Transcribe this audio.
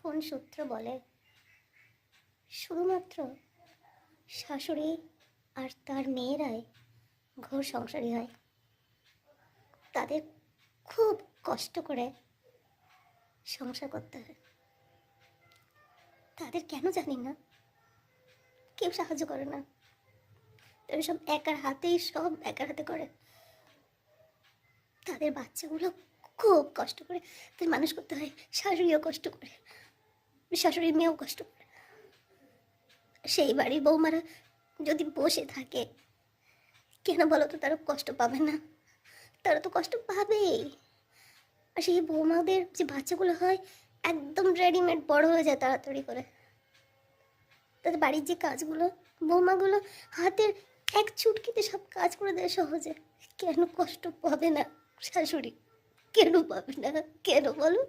কোন সূত্র বলে শুধুমাত্র শাশুড়ি আর তার মেয়েরাই ঘর সংসারী হয়? তাদের খুব কষ্ট করে সংসার করতে হয়। তাদের কেন জানি না কেউ সাহায্য করে না। তারা সব একার হাতে করে। তাদের বাচ্চাগুলো খুব কষ্ট করে তাদের মানুষ করতে হয়। শাশুড়িও কষ্ট করে, শাশুড়ির মেয়েও কষ্ট করে। সেই বাড়ির বৌমারা যদি বসে থাকে, কেন বলো তো তারা কষ্ট পাবে না? তারা তো কষ্ট পাবেই। আর সেই বৌমাদের যে বাচ্চাগুলো হয় একদম রেডিমেড বড় হয়ে যায় তাড়াতাড়ি করে। তাদের বাড়ির যে কাজগুলো বৌমাগুলো হাতের এক চুটকিতে সব কাজ করে দেয় সহজে। কেন কষ্ট পাবে না শাশুড়ি? কেন পাবে না? কেন বলো?